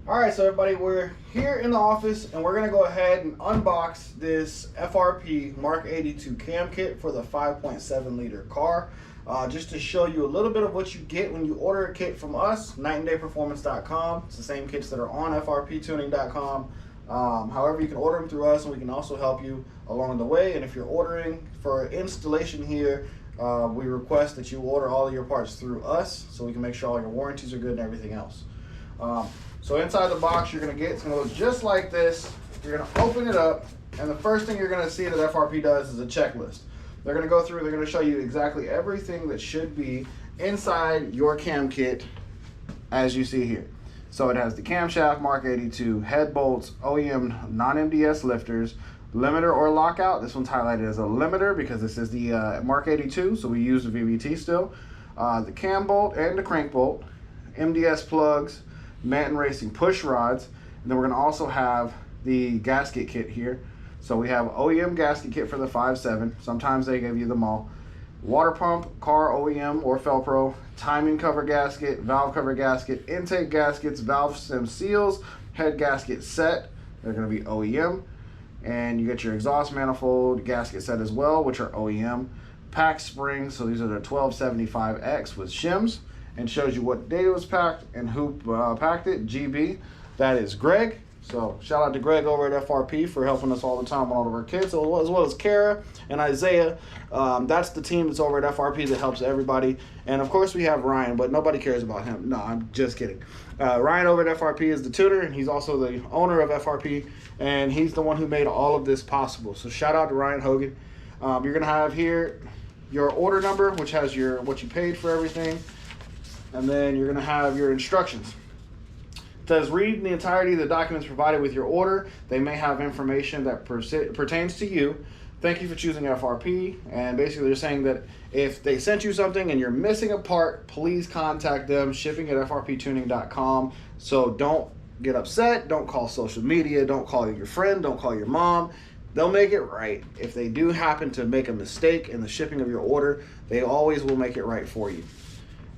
All right, so everybody, we're here in the office and we're gonna go ahead and unbox this FRP Mark 82 Cam Kit for the 5.7 liter car. Just to show you a little bit of what you get when you order a kit from us, nightanddayperformance.com. It's the same kits that are on frptuning.com. However, you can order them through us and we can also help you along the way. And if you're ordering for installation here, we request that you order all of your parts through us so we can make sure all your warranties are good and everything else. So inside the box you're going to get, it's going to look just like this. You're going to open it up, and the first thing you're going to see that FRP does is a checklist. They're going to go through, they're going to show you exactly everything that should be inside your cam kit as you see here. So it has the camshaft Mark 82, head bolts, OEM non-MDS lifters, limiter or lockout. This one's highlighted as a limiter because this is the Mark 82, so we use the VVT still. The cam bolt and the crank bolt, MDS plugs, Manton Racing push rods, and then we're going to also have the gasket kit here. So we have OEM gasket kit for the 5.7. Sometimes they give you them all. Water pump, car OEM or Felpro, timing cover gasket, valve cover gasket, intake gaskets, valve stem seals, head gasket set. They're going to be OEM. And you get your exhaust manifold gasket set as well, which are OEM. Pack springs, so these are the 1275X with shims, and shows you what day it was packed and who packed it. GB, that is Greg. So shout out to Greg over at FRP for helping us all the time on all of our kits, as well as Kara and Isaiah. That's the team that's over at FRP that helps everybody. And of course we have Ryan, but nobody cares about him. No, I'm just kidding. Ryan over at FRP is the tutor, and he's also the owner of FRP, and he's the one who made all of this possible. So shout out to Ryan Hogan. You're gonna have here your order number, which has your what you paid for everything. And then you're going to have your instructions. It says read the entirety of the documents provided with your order. They may have information that pertains to you. Thank you for choosing FRP. And basically they're saying that if they sent you something and you're missing a part, please contact them, shipping at frptuning.com. So don't get upset. Don't call social media. Don't call your friend. Don't call your mom. They'll make it right. If they do happen to make a mistake in the shipping of your order, they always will make it right for you.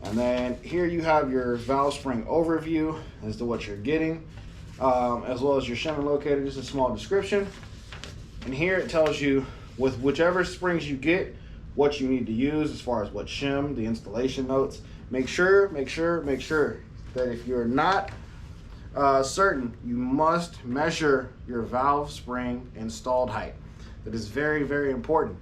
And then here you have your valve spring overview as to what you're getting, as well as your shim locator, just a small description. And here it tells you with whichever springs you get, what you need to use as far as what shim, the installation notes. Make sure that if you're not certain, you must measure your valve spring installed height. That is very, very important.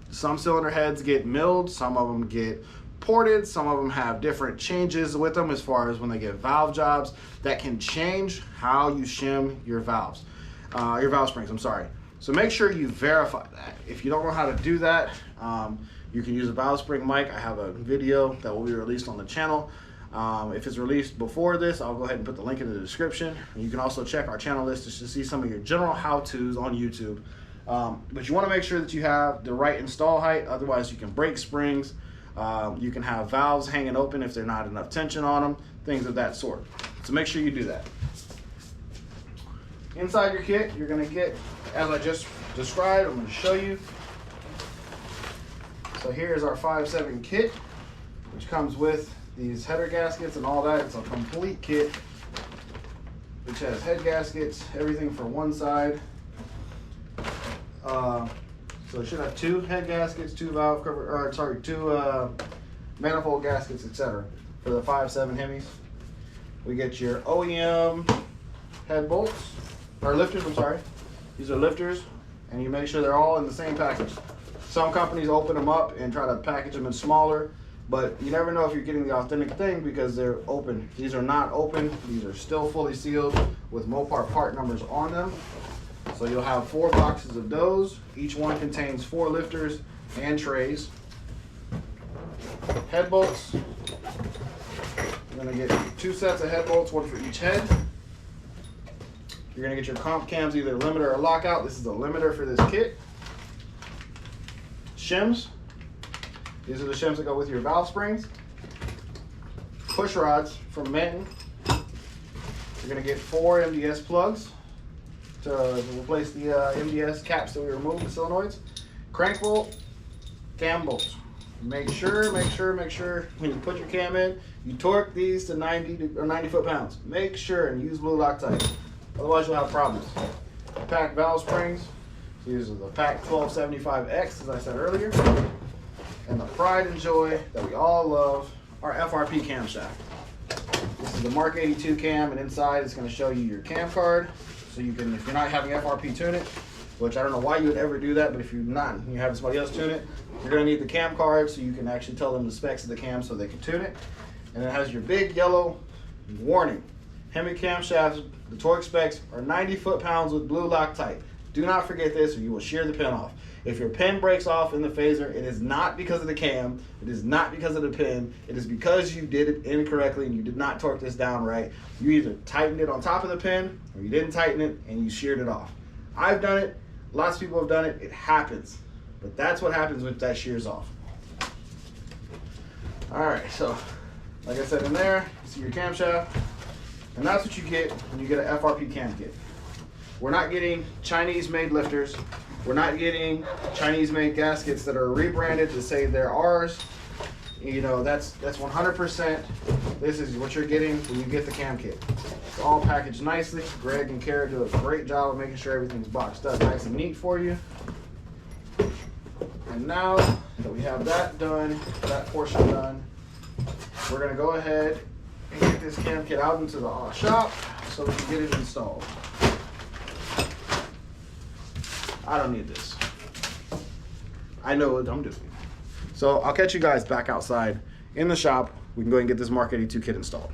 Some cylinder heads get milled, some of them get ported, some of them have different changes with them as far as when they get valve jobs that can change how you shim your valves, your valve springs, I'm sorry. So make sure you verify that. If you don't know how to do that, you can use a valve spring mic. I have a video that will be released on the channel. If it's released before this, I'll go ahead and put the link in the description. And you can also check our channel list just to see some of your general how-tos on YouTube. But you want to make sure that you have the right install height, otherwise you can break springs. You can have valves hanging open if there's not enough tension on them, things of that sort. So make sure you do that. Inside your kit, you're going to get, as I just described, I'm going to show you. So here's our 5.7 kit, which comes with these header gaskets and all that. It's a complete kit, which has head gaskets, everything for one side. So it should have two head gaskets, two valve cover, or sorry, two manifold gaskets, etc. for the 5.7 Hemis. We get your OEM head bolts, or lifters, I'm sorry. These are lifters, and you make sure they're all in the same package. Some companies open them up and try to package them in smaller, but you never know if you're getting the authentic thing because they're open. These are not open. These are still fully sealed with Mopar part numbers on them. So you'll have 4 boxes of those. Each one contains 4 lifters and trays. Head bolts. You're gonna get 2 sets of head bolts, 1 for each head. You're gonna get your comp cams, either limiter or lockout. This is a limiter for this kit. Shims. These are the shims that go with your valve springs. Push rods from Manton. You're gonna get 4 MDS plugs to replace the MDS caps that we removed, the solenoids. Crank bolt, cam bolts. make sure when you put your cam in, you torque these to 90 foot-pounds. Make sure and use blue Loctite. Otherwise, you'll have problems. Pack valve springs. These are the Pack 1275X, as I said earlier. And the pride and joy that we all love, our FRP camshaft. This is the Mark 82 cam, and inside it's going to show you your cam card. So you can, if you're not having FRP tune it, which I don't know why you would ever do that, but if you're not, and you're having somebody else tune it, you're going to need the cam card so you can actually tell them the specs of the cam so they can tune it. And it has your big yellow warning. Hemi camshafts, the torque specs are 90 foot-pounds with blue Loctite. Do not forget this or you will shear the pin off. If your pin breaks off in the phaser, it is not because of the cam, it is not because of the pin, it is because you did it incorrectly and you did not torque this down right. You either tightened it on top of the pin or you didn't tighten it and you sheared it off. I've done it, lots of people have done it, it happens. But that's what happens when that shears off. Alright, so like I said in there, you see your camshaft, and that's what you get when you get an FRP cam kit. We're not getting Chinese-made lifters. We're not getting Chinese-made gaskets that are rebranded to say they're ours. You know, that's 100%. This is what you're getting when you get the cam kit. It's all packaged nicely. Greg and Kara do a great job of making sure everything's boxed up nice and neat for you. And now that we have that done, that portion done, we're gonna go ahead and get this cam kit out into the shop so we can get it installed. I don't need this. I know what I'm doing. So I'll catch you guys back outside in the shop. We can go ahead and get this Mark 82 kit installed.